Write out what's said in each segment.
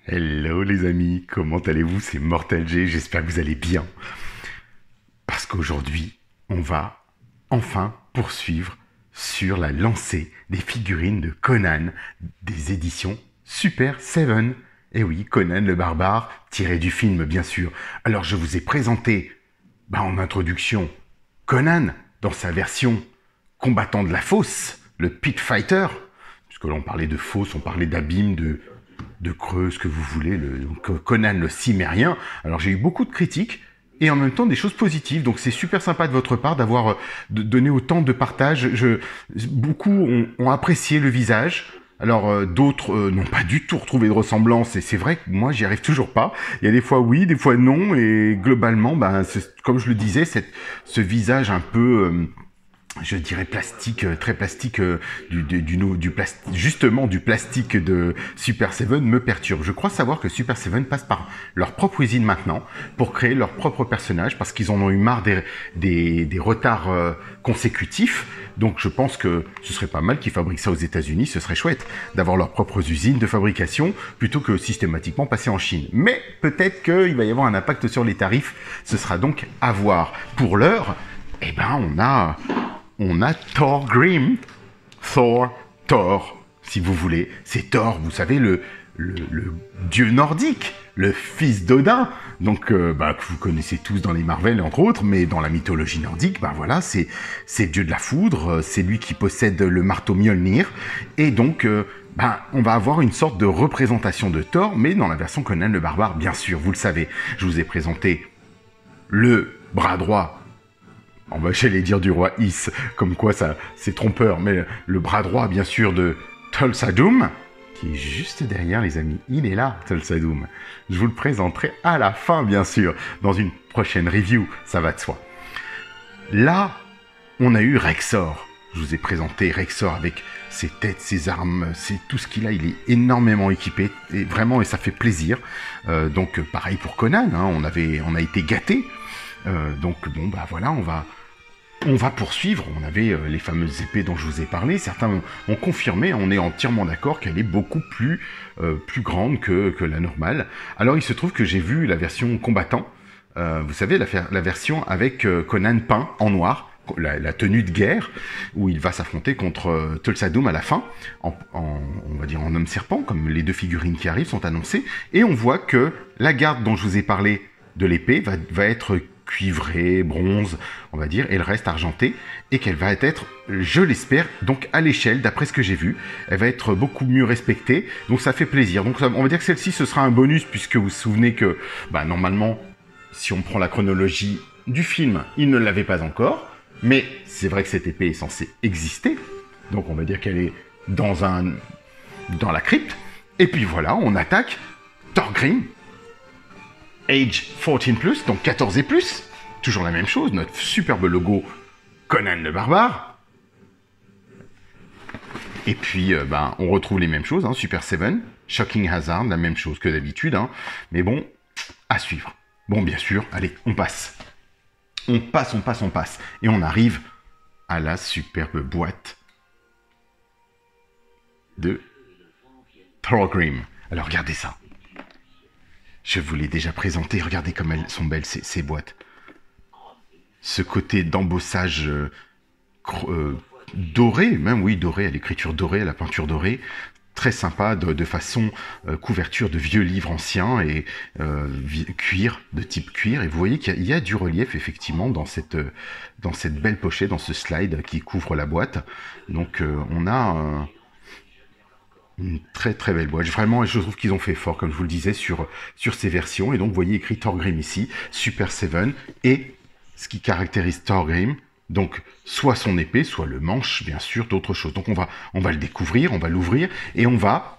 Hello les amis, comment allez-vous? C'est Mortel G, j'espère que vous allez bien. Parce qu'aujourd'hui, on va enfin poursuivre sur la lancée des figurines de Conan des éditions Super Seven. Et oui, Conan le barbare, tiré du film bien sûr. Alors je vous ai présenté, en introduction, Conan dans sa version combattant de la fosse, le Pit Fighter. Puisque là on parlait de fosse, on parlait d'abîme, de creux, ce que vous voulez, Conan le cimérien. Alors j'ai eu beaucoup de critiques et en même temps des choses positives. Donc c'est super sympa de votre part d'avoir donné autant de partage. Beaucoup ont apprécié le visage. Alors d'autres n'ont pas du tout retrouvé de ressemblance et c'est vrai que moi j'y arrive toujours pas. Il y a des fois oui, des fois non et globalement, comme je le disais, ce visage un peu je dirais plastique, très plastique, justement du plastique de Super Seven me perturbe. Je crois savoir que Super Seven passe par leur propre usine maintenant pour créer leur propre personnage parce qu'ils en ont eu marre des retards consécutifs. Donc je pense que ce serait pas mal qu'ils fabriquent ça aux États-Unis. Ce serait chouette d'avoir leurs propres usines de fabrication plutôt que systématiquement passer en Chine. Mais peut-être qu'il va y avoir un impact sur les tarifs. Ce sera donc à voir. Pour l'heure, on a Thor Grimm, Thor, si vous voulez. C'est Thor, vous savez, le dieu nordique, le fils d'Odin, donc que vous connaissez tous dans les Marvel entre autres, mais dans la mythologie nordique, voilà, c'est le dieu de la foudre, c'est lui qui possède le marteau Mjolnir, et donc on va avoir une sorte de représentation de Thor, mais dans la version Conan le barbare, bien sûr, vous le savez. Je vous ai présenté le bras droit, j'allais dire du roi Is, comme quoi ça c'est trompeur, mais le bras droit bien sûr de Thulsa Doom, qui est juste derrière les amis, il est là Thulsa Doom. Je vous le présenterai à la fin bien sûr, dans une prochaine review, ça va de soi. Là, on a eu Rexor. Je vous ai présenté Rexor avec ses têtes, ses armes, c'est tout ce qu'il a. Il est énormément équipé, et vraiment, et ça fait plaisir. Donc, pareil pour Conan, on a été gâtés. Donc, voilà, on va poursuivre. On avait les fameuses épées dont je vous ai parlé. Certains ont confirmé, on est entièrement d'accord qu'elle est beaucoup plus grande que la normale. Alors, il se trouve que j'ai vu la version combattant. Vous savez, la version avec Conan peint en noir, la tenue de guerre, où il va s'affronter contre Thulsa Doom à la fin, on va dire en homme serpent, comme les deux figurines qui arrivent sont annoncées, et on voit que la garde dont je vous ai parlé de l'épée va être cuivrée, bronze, on va dire, et le reste argenté, et qu'elle va être, je l'espère, donc à l'échelle, d'après ce que j'ai vu, elle va être beaucoup mieux respectée, donc ça fait plaisir. Donc on va dire que celle-ci, ce sera un bonus, puisque vous vous souvenez que, normalement, si on prend la chronologie du film, il ne l'avait pas encore, mais c'est vrai que cette épée est censée exister, donc on va dire qu'elle est dans la crypte, et puis voilà, on attaque Thorgrim, Age 14+, donc 14 et plus, toujours la même chose, notre superbe logo Conan le barbare. Et puis, on retrouve les mêmes choses, Super Seven, Shocking Hazard, la même chose que d'habitude, mais bon, à suivre. Bon, bien sûr, allez, on passe. On passe, et on arrive à la superbe boîte de Thorgrim. Alors, regardez ça. Je vous l'ai déjà présenté, regardez comme elles sont belles ces boîtes. Ce côté d'embossage doré, même oui, doré, à l'écriture dorée, à la peinture dorée, très sympa, de façon couverture de vieux livres anciens et cuir, de type cuir. Et vous voyez qu'il y a du relief effectivement dans cette belle pochette, dans ce slide qui couvre la boîte. Donc on a une très très belle boîte. Vraiment, je trouve qu'ils ont fait fort, comme je vous le disais, sur ces versions. Et donc, vous voyez écrit Thorgrim ici, Super Seven. Et ce qui caractérise Thorgrim, donc, soit son épée, soit le manche, bien sûr, d'autres choses. Donc, on va le découvrir, on va l'ouvrir, et on va,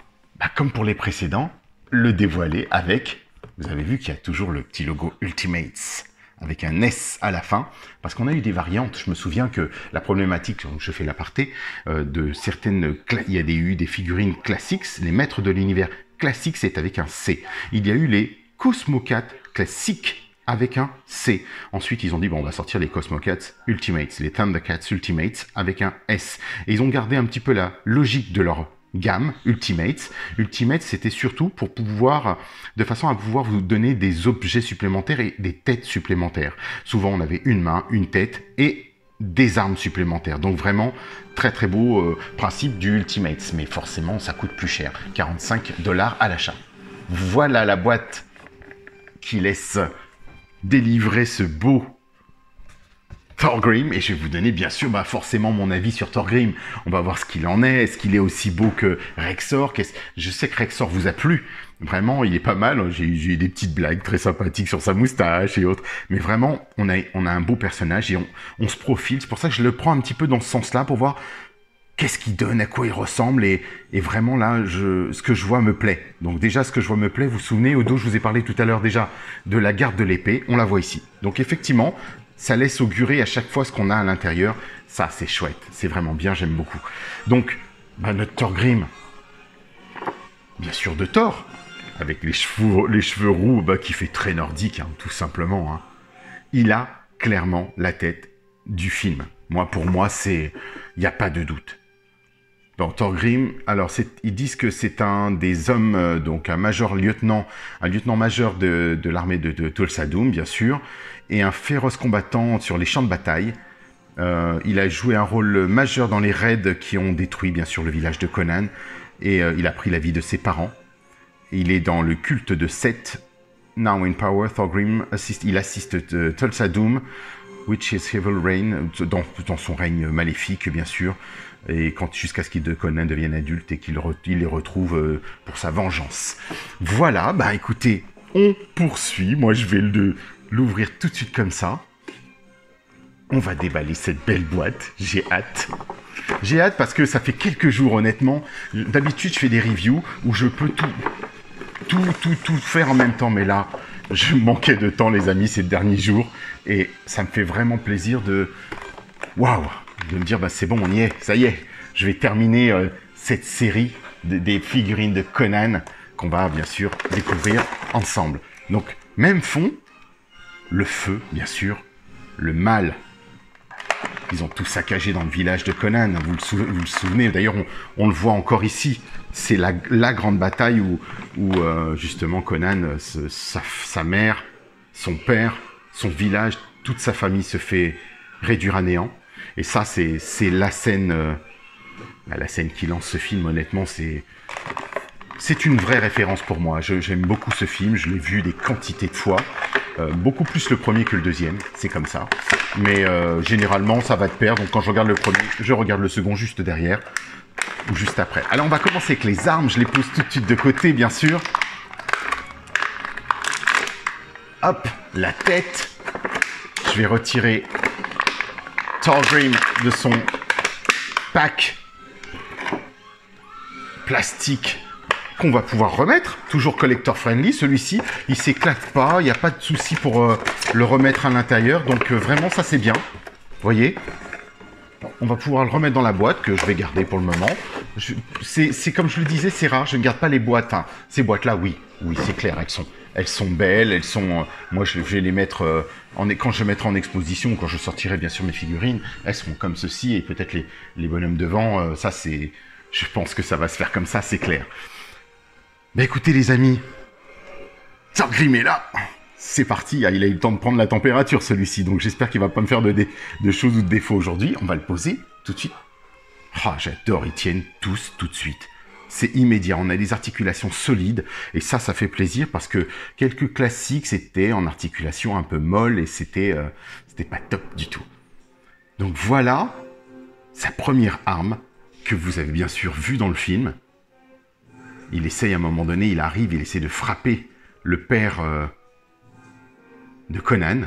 comme pour les précédents, le dévoiler avec, vous avez vu qu'il y a toujours le petit logo Ultimates, avec un S à la fin, parce qu'on a eu des variantes. Je me souviens que la problématique, donc je fais l'aparté, de certaines... Il y a eu des figurines classiques, les maîtres de l'univers classiques, c'est avec un C. Il y a eu les Cosmocats classiques avec un C. Ensuite, ils ont dit, on va sortir les Cosmocats Ultimates, les Thundercats Ultimates avec un S. Et ils ont gardé un petit peu la logique de leur gamme Ultimates. Ultimates, c'était surtout pour pouvoir, de façon à pouvoir vous donner des objets supplémentaires et des têtes supplémentaires. Souvent, on avait une main, une tête et des armes supplémentaires. Donc vraiment, très très beau principe du Ultimates. Mais forcément, ça coûte plus cher. 45 $ à l'achat. Voilà la boîte qui laisse délivrer ce beau Thorgrim, et je vais vous donner bien sûr forcément mon avis sur Thorgrim. On va voir ce qu'il en est. Est-ce qu'il est aussi beau que Rexor? Je sais que Rexor vous a plu. Vraiment, il est pas mal. J'ai eu des petites blagues très sympathiques sur sa moustache et autres. Mais vraiment, on a un beau personnage et on se profile. C'est pour ça que je le prends un petit peu dans ce sens-là pour voir qu'est-ce qu'il donne, à quoi il ressemble. Et vraiment là, ce que je vois me plaît. Donc déjà, ce que je vois me plaît, vous vous souvenez, au dos, je vous ai parlé tout à l'heure déjà de la garde de l'épée. On la voit ici. Donc effectivement, ça laisse augurer à chaque fois ce qu'on a à l'intérieur. Ça, c'est chouette. C'est vraiment bien, j'aime beaucoup. Donc, notre Thorgrim, bien sûr de Thor, avec les cheveux roux, qui fait très nordique, hein, tout simplement. Hein. Il a clairement la tête du film. Pour moi, il n'y a pas de doute. Dans Thorgrim, alors ils disent que c'est un des hommes, donc un lieutenant-major de l'armée de Thulsa Doom, bien sûr, et un féroce combattant sur les champs de bataille. Il a joué un rôle majeur dans les raids qui ont détruit, bien sûr, le village de Conan, et il a pris la vie de ses parents. Il est dans le culte de Seth. Now in power, Thorgrim il assiste Thulsa Doom, which is evil reign, dans son règne maléfique, bien sûr, et jusqu'à ce que Conan devienne adulte et qu'il les retrouve pour sa vengeance. Voilà, écoutez, on poursuit. Moi, je vais l'ouvrir tout de suite comme ça. On va déballer cette belle boîte. J'ai hâte. J'ai hâte parce que ça fait quelques jours, honnêtement. D'habitude, je fais des reviews où je peux tout faire en même temps. Mais là, je manquais de temps, les amis, ces derniers jours. Et ça me fait vraiment plaisir de me dire, c'est bon, on y est, ça y est. Je vais terminer cette série des figurines de Conan qu'on va, bien sûr, découvrir ensemble. Donc, même fond, le feu, bien sûr, le mal. Ils ont tout saccagé dans le village de Conan, vous le souvenez, d'ailleurs on le voit encore ici. C'est la grande bataille où justement Conan, sa mère, son père, son village, toute sa famille se fait réduire à néant. Et ça, c'est la scène qui lance ce film, honnêtement, c'est une vraie référence pour moi. J'aime beaucoup ce film, je l'ai vu des quantités de fois. Beaucoup plus le premier que le deuxième, c'est comme ça. Mais généralement, ça va de pair. Donc quand je regarde le premier, je regarde le second juste derrière. Ou juste après. Alors on va commencer avec les armes. Je les pose tout de suite de côté, bien sûr. Hop, la tête. Je vais retirer Thorgrim de son pack plastique qu'on va pouvoir remettre, toujours collector friendly, celui-ci, il s'éclate pas, il n'y a pas de souci pour le remettre à l'intérieur, donc vraiment ça c'est bien, vous voyez, on va pouvoir le remettre dans la boîte, que je vais garder pour le moment, c'est comme je le disais, c'est rare, je ne garde pas les boîtes, hein. Ces boîtes-là, oui, c'est clair, elles sont belles, elles sont, moi je vais les mettre, quand je vais mettre en exposition, quand je sortirai bien sûr mes figurines, elles seront comme ceci, et peut-être les bonhommes devant, ça c'est, je pense que ça va se faire comme ça, c'est clair. Écoutez les amis, Thorgrim est là, c'est parti, il a eu le temps de prendre la température celui-ci, donc j'espère qu'il va pas me faire de choses ou de défauts aujourd'hui, on va le poser tout de suite. J'adore, ils tiennent tous tout de suite, c'est immédiat, on a des articulations solides, et ça fait plaisir parce que quelques classiques c'était en articulation un peu molle et c'était pas top du tout. Donc voilà sa première arme que vous avez bien sûr vue dans le film. Il essaye à un moment donné, il arrive, il essaie de frapper le père de Conan.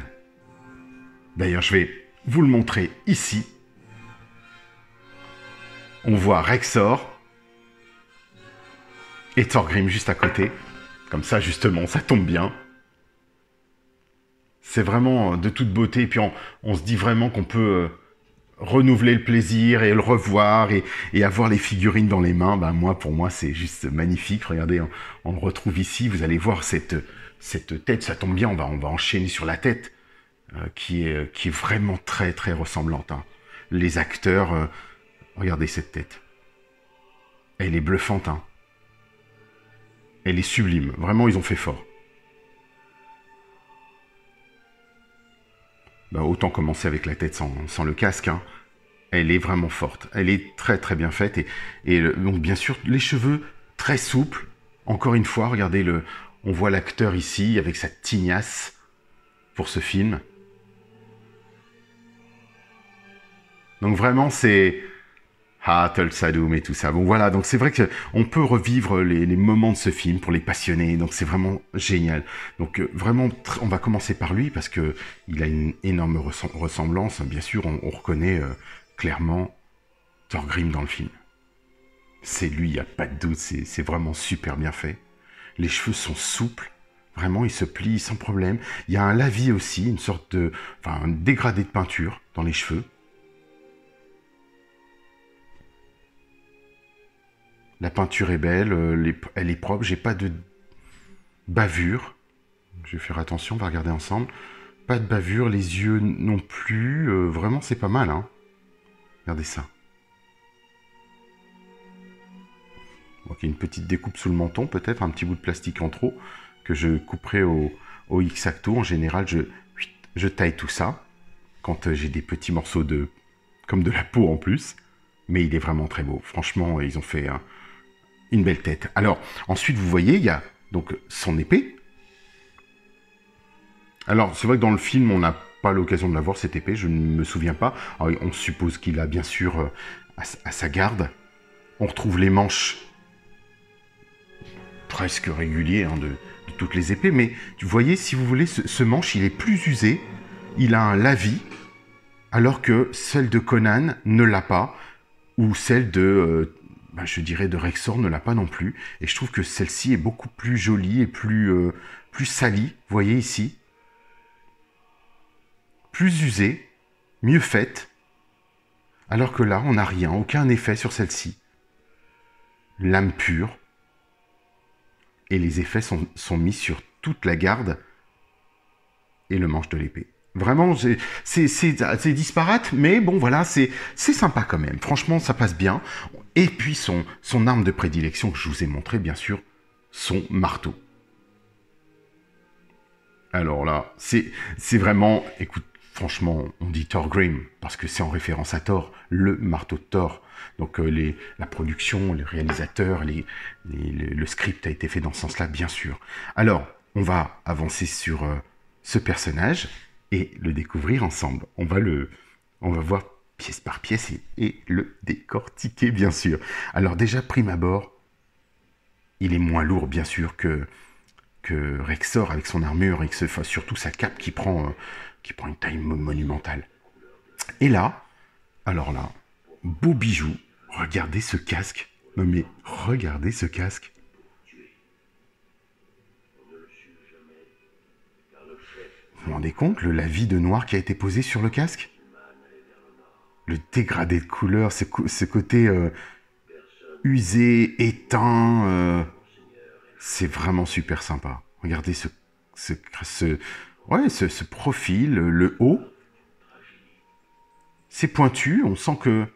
D'ailleurs, je vais vous le montrer ici. On voit Rexor et Thorgrim juste à côté. Comme ça, justement, ça tombe bien. C'est vraiment de toute beauté. Et puis, on se dit vraiment qu'on peut renouveler le plaisir et le revoir et avoir les figurines dans les mains. Pour moi, c'est juste magnifique. Regardez, on le retrouve ici. Vous allez voir cette tête, ça tombe bien. On va enchaîner sur la tête qui est vraiment très, très ressemblante. Hein. Les acteurs, regardez cette tête. Elle est bluffante, hein. Elle est sublime. Vraiment, ils ont fait fort. Bah, autant commencer avec la tête sans le casque, hein. Elle est vraiment forte. Elle est très très bien faite. Donc bien sûr, les cheveux très souples. Encore une fois, regardez, on voit l'acteur ici avec sa tignasse pour ce film. Donc vraiment, c'est... Ah, Tulsa Doom et tout ça. Bon voilà, donc c'est vrai qu'on peut revivre les moments de ce film pour les passionnés. Donc c'est vraiment génial. Donc vraiment, on va commencer par lui parce que il a une énorme ressemblance. Bien sûr, on reconnaît clairement Thorgrim dans le film. C'est lui, il n'y a pas de doute. C'est vraiment super bien fait. Les cheveux sont souples. Vraiment, ils se plient sans problème. Il y a un lavis aussi, une sorte de... Enfin, un dégradé de peinture dans les cheveux. La peinture est belle, elle est propre, j'ai pas de bavure. Je vais faire attention, on va regarder ensemble. Pas de bavure, les yeux non plus. Vraiment, c'est pas mal, hein. Regardez ça. Ok, une petite découpe sous le menton, peut-être un petit bout de plastique en trop, que je couperai au X-Acto. En général, je taille tout ça, quand j'ai des petits morceaux comme de la peau en plus. Mais il est vraiment très beau. Franchement, ils ont fait une belle tête. Alors, ensuite, vous voyez, il y a donc son épée. Alors, c'est vrai que dans le film, on n'a pas l'occasion de la voir, cette épée, je ne me souviens pas. Alors, on suppose qu'il a bien sûr à sa garde. On retrouve les manches presque réguliers hein, de toutes les épées, mais vous voyez, si vous voulez, ce manche, il est plus usé. Il a un lavis, alors que celle de Conan ne l'a pas, ou celle de... je dirais de Rexor ne l'a pas non plus. Et je trouve que celle-ci est beaucoup plus jolie et plus salie. Vous voyez ici. Plus usée, mieux faite. Alors que là, on n'a rien, aucun effet sur celle-ci. Lame pure. Et les effets sont mis sur toute la garde et le manche de l'épée. Vraiment, c'est disparate, mais bon, voilà, c'est sympa quand même. Franchement, ça passe bien. Et puis, son arme de prédilection, que je vous ai montré, bien sûr, son marteau. Alors là, c'est vraiment... Écoute, franchement, on dit Thorgrim, parce que c'est en référence à Thor, le marteau de Thor. Donc, la production, les réalisateurs, le script a été fait dans ce sens-là, bien sûr. Alors, on va avancer sur ce personnage et le découvrir ensemble. On va voir pièce par pièce et le décortiquer, bien sûr. Alors déjà, prime abord, il est moins lourd, bien sûr, que Rexor avec son armure et surtout sa cape qui prend une taille monumentale. Et là, alors là, beau bijou, regardez ce casque. Non mais, regardez ce casque. Vous vous rendez compte, le lavis de noir qui a été posé sur le casque? Le dégradé de couleur, ce côté usé, éteint, c'est vraiment super sympa. Regardez ce profil, le haut. C'est pointu, on sent que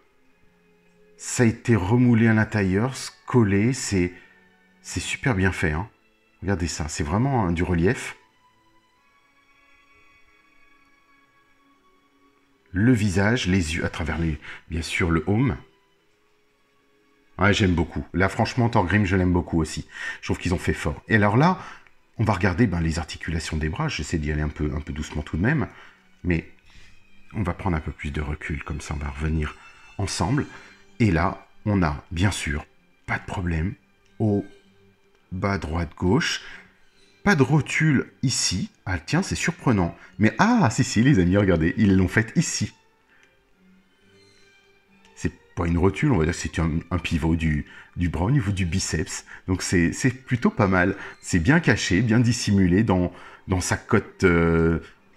ça a été remoulé à l'intérieur, collé, c'est super bien fait. Hein. Regardez ça, c'est vraiment du relief. Le visage, les yeux à travers bien sûr le home. Ouais, j'aime beaucoup. Là, franchement, Thorgrim, je l'aime beaucoup aussi. Je trouve qu'ils ont fait fort. Et alors là, on va regarder les articulations des bras. J'essaie d'y aller un peu doucement tout de même. Mais on va prendre un peu plus de recul. Comme ça, on va revenir ensemble. Et là, on a, bien sûr, pas de problème. Au bas, droite, gauche. Pas de rotule ici. Ah, tiens, c'est surprenant. Mais ah, si, les amis, regardez. Ils l'ont fait ici. C'est pas une rotule, on va dire que c'est un pivot du bras au niveau du biceps. Donc, c'est plutôt pas mal. C'est bien caché, bien dissimulé dans sa cotte...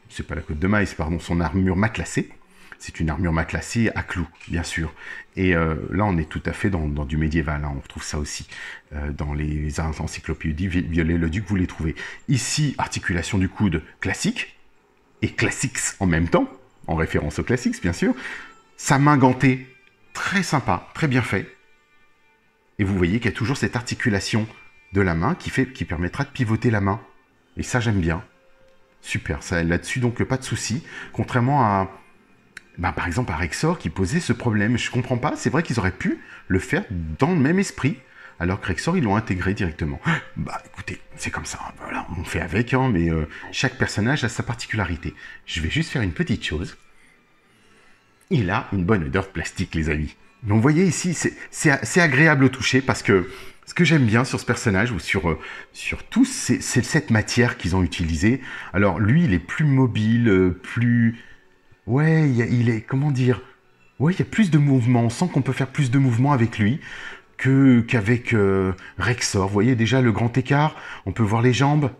c'est pas la cotte de maïs, pardon, son armure matelassée. C'est une armure matelassée à clous, bien sûr. Et là, on est tout à fait dans du médiéval. Hein. On retrouve ça aussi dans les encyclopédies Viollet-le-Duc, vous les trouvez. Ici, articulation du coude classique, et classics en même temps, en référence aux classics, bien sûr. Sa main gantée, très sympa, très bien fait. Et vous voyez qu'il y a toujours cette articulation de la main qui permettra de pivoter la main. Et ça, j'aime bien. Super, ça là-dessus, donc pas de souci. Contrairement à, par exemple, à Rexor qui posait ce problème. Je comprends pas, c'est vrai qu'ils auraient pu le faire dans le même esprit, alors que Rexor, ils l'ont intégré directement. Bah écoutez, c'est comme ça, voilà, on fait avec, hein, mais chaque personnage a sa particularité. Je vais juste faire une petite chose. Il a une bonne odeur de plastique, les amis. Donc vous voyez ici, c'est agréable au toucher parce que ce que j'aime bien sur ce personnage ou sur tous, c'est cette matière qu'ils ont utilisée. Alors lui, il est plus mobile, plus... Ouais, il est... Comment dire? Ouais, il y a plus de mouvements. On sent qu'on peut faire plus de mouvements avec lui qu'avec Rexor. Vous voyez déjà le grand écart? On peut voir les jambes.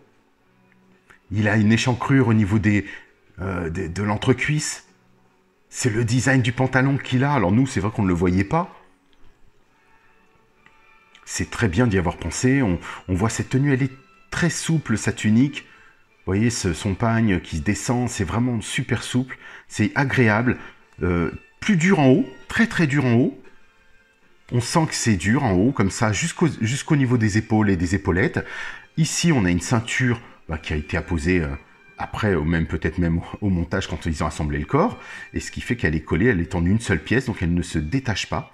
Il a une échancrure au niveau de l'entrecuisse. C'est le design du pantalon qu'il a. Alors nous, c'est vrai qu'on ne le voyait pas. C'est très bien d'y avoir pensé. On voit cette tenue, elle est très souple, sa tunique. Vous voyez son pagne qui se descend, c'est vraiment super souple. C'est agréable. Plus dur en haut, très très dur en haut. On sent que c'est dur en haut, comme ça, jusqu'au niveau des épaules et des épaulettes. Ici, on a une ceinture qui a été apposée après, peut-être même au montage quand ils ont assemblé le corps. Et ce qui fait qu'elle est collée, elle est en une seule pièce, donc elle ne se détache pas.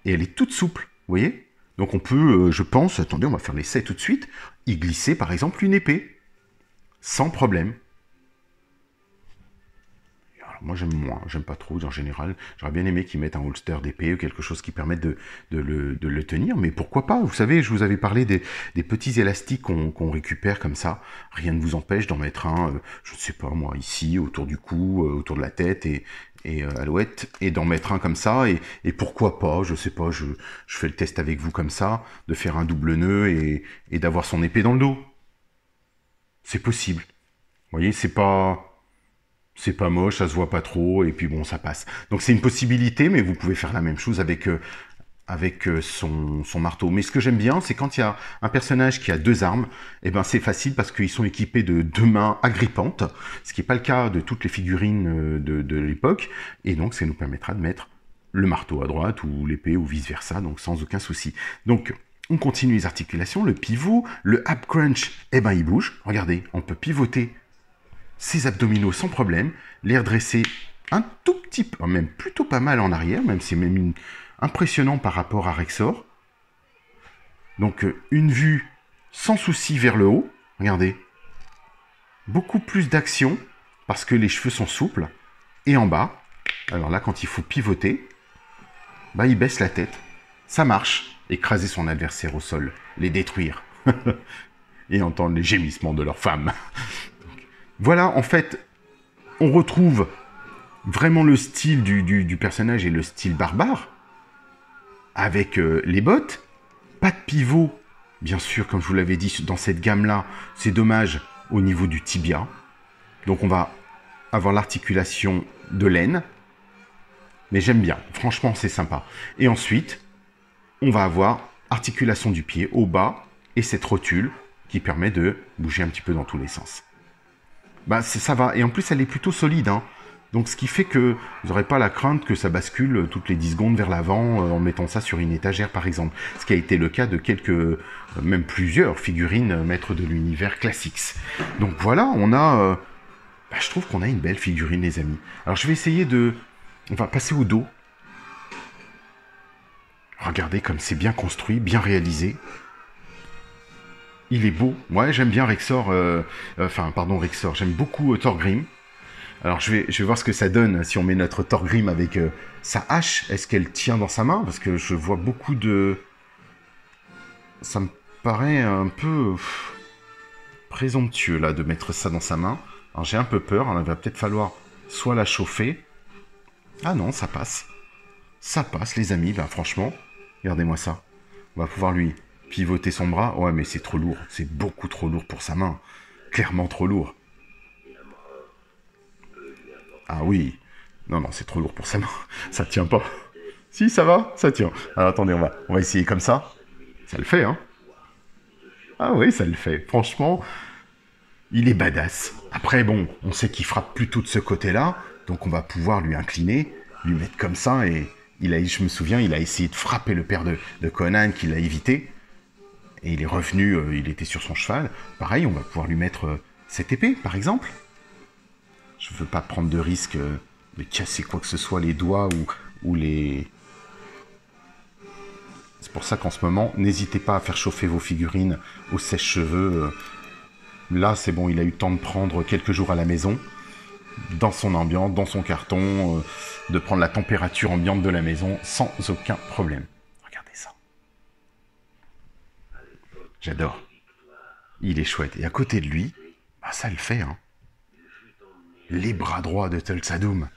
Et elle est toute souple, vous voyez? Donc on peut, je pense, attendez, on va faire l'essai tout de suite, y glisser par exemple une épée. Sans problème. Alors, moi j'aime moins, j'aime pas trop en général. J'aurais bien aimé qu'ils mettent un holster d'épée ou quelque chose qui permette de le tenir, mais pourquoi pas? Vous savez, je vous avais parlé des petits élastiques qu'on récupère comme ça. Rien ne vous empêche d'en mettre un, je ne sais pas moi, ici, autour du cou, autour de la tête et à l'ouette, et d'en mettre un comme ça, et pourquoi pas, je sais pas, je fais le test avec vous comme ça, de faire un double nœud et d'avoir son épée dans le dos. C'est possible. Vous voyez, c'est pas moche, ça se voit pas trop, et puis bon, ça passe. Donc c'est une possibilité, mais vous pouvez faire la même chose avec son marteau. Mais ce que j'aime bien, c'est quand il y a un personnage qui a deux armes, et ben c'est facile parce qu'ils sont équipés de deux mains agrippantes, ce qui n'est pas le cas de toutes les figurines de l'époque, et donc ça nous permettra de mettre le marteau à droite ou l'épée ou vice versa, donc sans aucun souci. Donc on continue les articulations, le pivot, le ab crunch, eh ben il bouge. Regardez, on peut pivoter ses abdominaux sans problème, les redresser un tout petit peu, même plutôt pas mal en arrière, même c'est même impressionnant par rapport à Rexor. Donc une vue sans souci vers le haut, regardez. Beaucoup plus d'action parce que les cheveux sont souples. Et en bas, alors là quand il faut pivoter, il baisse la tête. Ça marche. Écraser son adversaire au sol, les détruire, et entendre les gémissements de leurs femmes. Voilà, en fait, on retrouve vraiment le style du personnage et le style barbare, avec les bottes, pas de pivot, bien sûr, comme je vous l'avais dit, dans cette gamme-là, c'est dommage au niveau du tibia. Donc on va avoir l'articulation de l'aine, mais j'aime bien, franchement c'est sympa. Et ensuite, on va avoir articulation du pied au bas et cette rotule qui permet de bouger un petit peu dans tous les sens. Ça va. Et en plus, elle est plutôt solide. Hein. Donc, ce qui fait que vous n'aurez pas la crainte que ça bascule toutes les 10 secondes vers l'avant en mettant ça sur une étagère, par exemple. Ce qui a été le cas de même plusieurs figurines maîtres de l'univers classiques. Donc voilà, on a... je trouve qu'on a une belle figurine, les amis. Alors, je vais essayer de... On va passer au dos. Regardez comme c'est bien construit, bien réalisé. Il est beau. Ouais, j'aime bien Rexor. Rexor. J'aime beaucoup Thorgrim. Alors, je vais voir ce que ça donne si on met notre Thorgrim avec sa hache. Est-ce qu'elle tient dans sa main? Parce que je vois beaucoup de... Ça me paraît un peu présomptueux, là, de mettre ça dans sa main. Alors, j'ai un peu peur. Il va peut-être falloir soit la chauffer. Ah non, ça passe. Ça passe, les amis. Franchement... Regardez-moi ça. On va pouvoir lui pivoter son bras. Ouais, mais c'est trop lourd. C'est beaucoup trop lourd pour sa main. Clairement trop lourd. Ah oui. Non, c'est trop lourd pour sa main. Ça tient pas. Si, ça va, ça tient. Alors attendez, on va essayer comme ça. Ça le fait, hein. Ah oui, ça le fait. Franchement, il est badass. Après, bon, on sait qu'il frappe plutôt de ce côté-là. Donc on va pouvoir lui incliner, lui mettre comme ça et je me souviens, il a essayé de frapper le père de Conan, qui l'a évité. Et il est revenu, il était sur son cheval. Pareil, on va pouvoir lui mettre cette épée, par exemple. Je veux pas prendre de risque de casser quoi que ce soit, les doigts ou les... C'est pour ça qu'en ce moment, n'hésitez pas à faire chauffer vos figurines au sèche-cheveux. Là, c'est bon, il a eu le temps de prendre quelques jours à la maison, dans son ambiance, dans son carton, de prendre la température ambiante de la maison sans aucun problème. Regardez ça. J'adore. Il est chouette. Et à côté de lui, bah ça le fait, hein. Les bras droits de Tulsadum.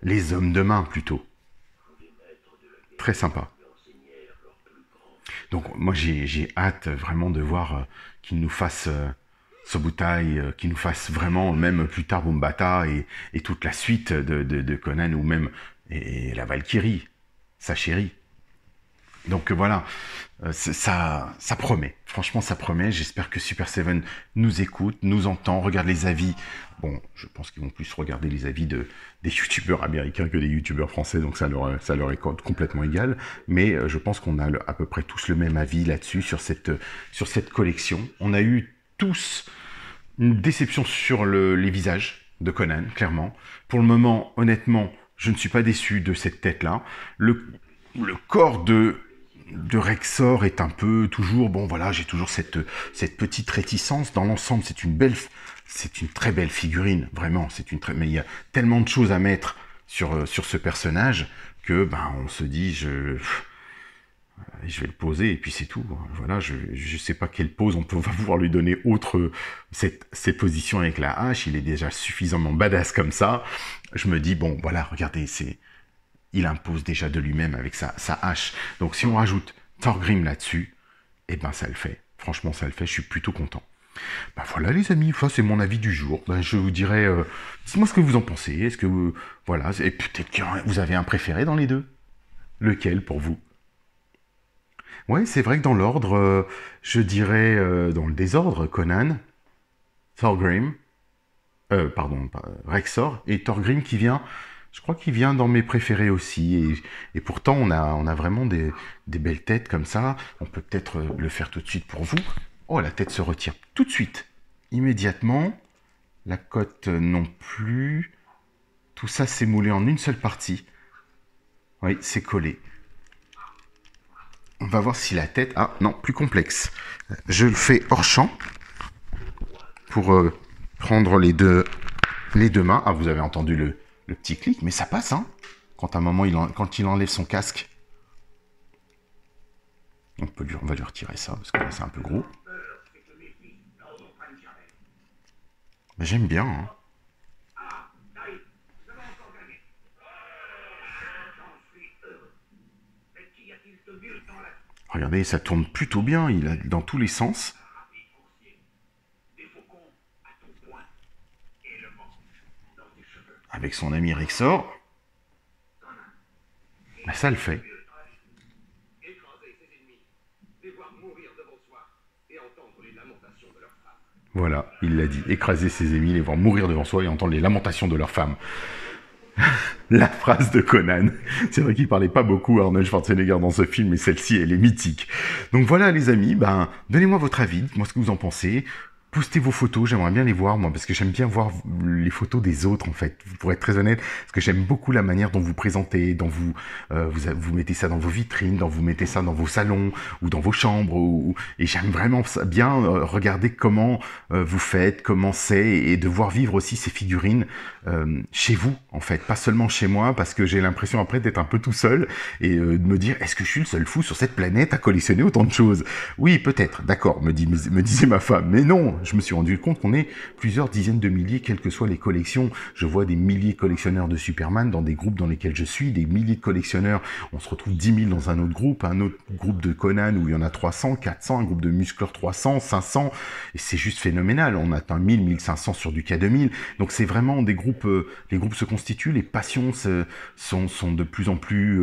Les hommes de main, plutôt. Très sympa. Donc, moi, j'ai hâte vraiment de voir qu'il nous fasse Subutai, qu'il nous fasse vraiment, même plus tard, Bumbata et toute la suite de Conan, ou même et la Valkyrie, sa chérie. Donc voilà, ça promet. Franchement, ça promet. J'espère que Super Seven nous écoute, nous entend, regarde les avis. Bon, je pense qu'ils vont plus regarder les avis des youtubeurs américains que des youtubeurs français, donc ça leur est complètement égal. Mais je pense qu'on a à peu près tous le même avis là-dessus, sur cette collection. On a eu tous une déception sur les visages de Conan, clairement. Pour le moment, honnêtement, je ne suis pas déçu de cette tête-là. Le corps de Rexor est un peu toujours, bon voilà, j'ai toujours cette petite réticence. Dans l'ensemble, c'est une très belle figurine, vraiment. Mais il y a tellement de choses à mettre sur ce personnage que ben on se dit je vais le poser et puis c'est tout. Voilà, je sais pas quelle pose on va pouvoir lui donner autre cette position avec la hache. Il est déjà suffisamment badass comme ça. Je me dis bon voilà, regardez, il impose déjà de lui-même avec sa hache. Donc si on rajoute Thorgrim là-dessus, eh ben ça le fait. Franchement, ça le fait. Je suis plutôt content. Ben voilà les amis, ça c'est mon avis du jour. Ben, je vous dirais, dites-moi ce que vous en pensez. Est-ce que vous... Voilà, et peut-être que vous avez un préféré dans les deux. Lequel pour vous? Ouais, c'est vrai que dans l'ordre, je dirais, dans le désordre, Conan, Thorgrim, Rexor, et Thorgrim qui vient... Je crois qu'il vient dans mes préférés aussi. Et pourtant, on a vraiment des belles têtes comme ça. On peut peut-être le faire tout de suite pour vous. Oh, la tête se retire tout de suite. Immédiatement. La côte non plus. Tout ça s'est moulé en une seule partie. Oui, c'est collé. On va voir si la tête... Ah, non, plus complexe. Je le fais hors champ. Pour prendre les deux mains. Ah, vous avez entendu le petit clic, mais ça passe, hein. Quand à un moment, quand il enlève son casque. On va lui retirer ça, parce que là, c'est un peu gros. Mais j'aime bien, hein. Regardez, ça tourne plutôt bien, il a dans tous les sens. Avec son ami Rexor. Ben, ça le fait. Voilà, il l'a dit. Écraser ses ennemis, les voir mourir devant soi et entendre les lamentations de leurs femmes. La phrase de Conan. C'est vrai qu'il parlait pas beaucoup, Arnold Schwarzenegger, dans ce film, mais celle-ci, elle est mythique. Donc voilà, les amis, ben, donnez-moi votre avis, dites-moi ce que vous en pensez. Postez vos photos, j'aimerais bien les voir, moi, parce que j'aime bien voir les photos des autres, en fait, pour être très honnête, parce que j'aime beaucoup la manière dont vous présentez, dont vous mettez ça dans vos vitrines, vous mettez ça dans vos salons, ou dans vos chambres, et j'aime vraiment bien regarder comment vous faites, comment c'est, et de voir vivre aussi ces figurines chez vous, en fait, pas seulement chez moi, parce que j'ai l'impression après d'être un peu tout seul, et de me dire, est-ce que je suis le seul fou sur cette planète à collectionner autant de choses? Oui, peut-être, d'accord, me disait ma femme, mais non, je me suis rendu compte qu'on est plusieurs dizaines de milliers, quelles que soient les collections. Je vois des milliers de collectionneurs de Superman dans des groupes dans lesquels je suis, des milliers de collectionneurs. On se retrouve 10 000 dans un autre groupe de Conan où il y en a 300, 400, un groupe de muscleurs 300, 500. Et c'est juste phénoménal. On atteint 1000, 1500 sur du K2000. Donc c'est vraiment des groupes, les groupes se constituent, les passions sont de plus en plus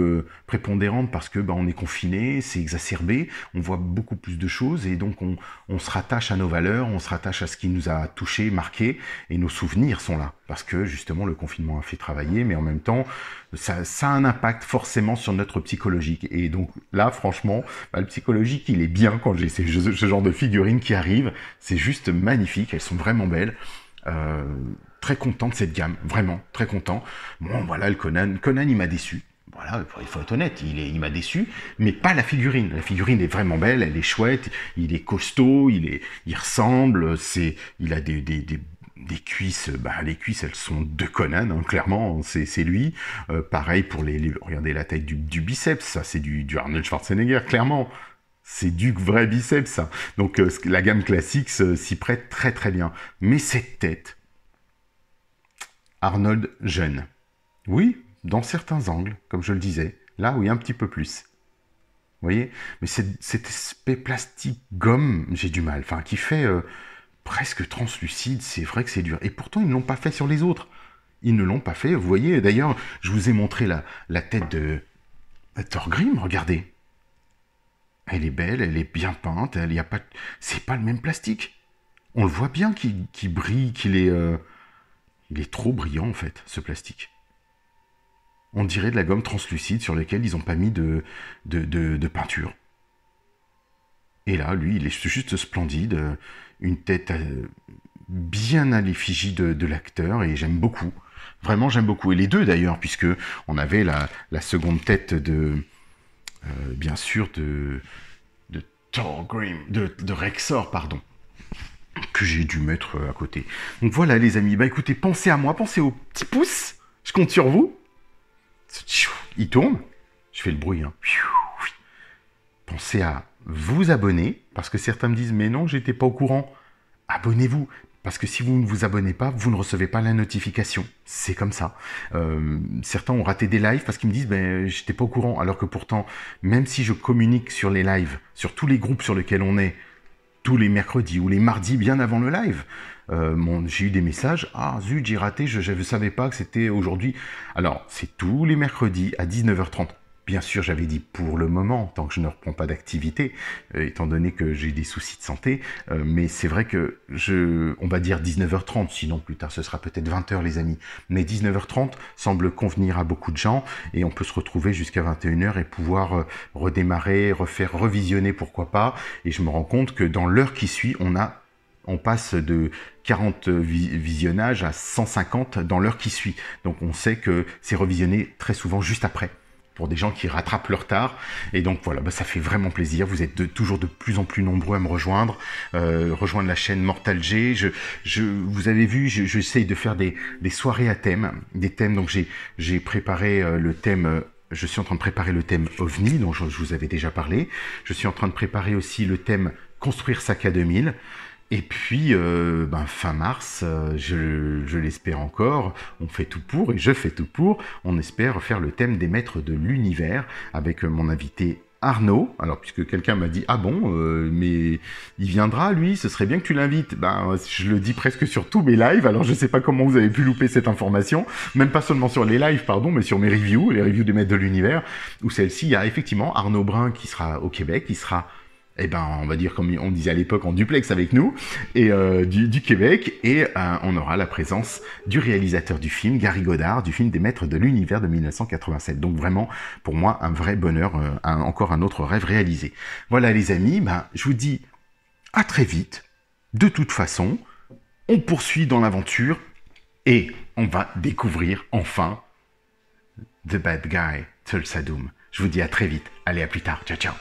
prépondérantes parce que on est confiné, c'est exacerbé, on voit beaucoup plus de choses et donc on se rattache à nos valeurs, on se rattache à ce qui nous a touchés, marqués, et nos souvenirs sont là. Parce que justement, le confinement a fait travailler, mais en même temps, ça a un impact forcément sur notre psychologique. Et donc là, franchement, le psychologique, il est bien quand j'ai ce genre de figurines qui arrivent. C'est juste magnifique, elles sont vraiment belles. Très content de cette gamme, vraiment, très content. Bon, voilà, le Conan, il m'a déçu. Voilà, il faut être honnête, il m'a déçu, mais pas la figurine. La figurine est vraiment belle, elle est chouette, il est costaud, il ressemble, il a des cuisses, les cuisses elles sont de Conan, hein, clairement, c'est lui. Pareil pour regardez la taille du biceps, ça c'est du Arnold Schwarzenegger, clairement. C'est du vrai biceps, ça. Donc la gamme classique s'y prête très très bien. Mais cette tête, Arnold jeune. Oui, dans certains angles, comme je le disais. Là, oui, un petit peu plus. Vous voyez? Mais cet aspect plastique gomme, j'ai du mal. Enfin, qui fait presque translucide, c'est vrai que c'est dur. Et pourtant, ils ne l'ont pas fait sur les autres. Ils ne l'ont pas fait. Vous voyez, d'ailleurs, je vous ai montré la tête de Thorgrim, regardez. Elle est belle, elle est bien peinte, c'est pas le même plastique. On le voit bien qu'il brille, il est trop brillant en fait, ce plastique. On dirait de la gomme translucide sur laquelle ils n'ont pas mis de peinture. Et là, lui, il est juste splendide, une tête bien à l'effigie de l'acteur, et j'aime beaucoup. Vraiment, j'aime beaucoup. Et les deux d'ailleurs, puisque on avait la seconde tête bien sûr, de Thorgrim, de Rexor, pardon, que j'ai dû mettre à côté. Donc voilà, les amis, écoutez, pensez à moi, pensez au petit pouce, je compte sur vous. Il tourne, je fais le bruit, hein. Pensez à vous abonner, parce que certains me disent, mais non, j'étais pas au courant. Abonnez-vous, parce que si vous ne vous abonnez pas, vous ne recevez pas la notification. C'est comme ça. Certains ont raté des lives parce qu'ils me disent j'étais pas au courant. Alors que pourtant, même si je communique sur les lives, sur tous les groupes sur lesquels on est, tous les mercredis ou les mardis bien avant le live, j'ai eu des messages. Ah zut, j'ai raté, je ne savais pas que c'était aujourd'hui. Alors, c'est tous les mercredis à 19h30. Bien sûr, j'avais dit pour le moment, tant que je ne reprends pas d'activité, étant donné que j'ai des soucis de santé, mais c'est vrai que on va dire 19h30, sinon plus tard ce sera peut-être 20h les amis, mais 19h30 semble convenir à beaucoup de gens, et on peut se retrouver jusqu'à 21h et pouvoir redémarrer, revisionner pourquoi pas, et je me rends compte que dans l'heure qui suit, on passe de 40 visionnages à 150 dans l'heure qui suit, donc on sait que c'est revisionné très souvent juste après, pour des gens qui rattrapent leur retard. Et donc voilà, ça fait vraiment plaisir. Vous êtes toujours de plus en plus nombreux à me rejoindre, rejoindre la chaîne Mortal G. Vous avez vu, j'essaye de faire des soirées à thème, des thèmes. Donc j'ai préparé le thème. Je suis en train de préparer le thème OVNI, dont je vous avais déjà parlé. Je suis en train de préparer aussi le thème Construire sa K2000. Et puis, fin mars, je l'espère encore, on fait tout pour, et je fais tout pour, on espère faire le thème des maîtres de l'univers avec mon invité Arnaud. Alors, puisque quelqu'un m'a dit « Ah bon, mais il viendra, lui, ce serait bien que tu l'invites. » Je le dis presque sur tous mes lives, alors je sais pas comment vous avez pu louper cette information, même pas seulement sur les lives, pardon, mais sur mes reviews, les reviews des maîtres de l'univers, où celle-ci, il y a effectivement Arnaud Brun qui sera au Québec, qui sera... on va dire comme on disait à l'époque en duplex avec nous, et du Québec, et on aura la présence du réalisateur du film, Gary Godard, du film des Maîtres de l'Univers de 1987. Donc vraiment, pour moi, un vrai bonheur, encore un autre rêve réalisé. Voilà les amis, je vous dis à très vite. De toute façon, on poursuit dans l'aventure, et on va découvrir enfin The Bad Guy, Tulsa Doom. Je vous dis à très vite. Allez, à plus tard. Ciao, ciao.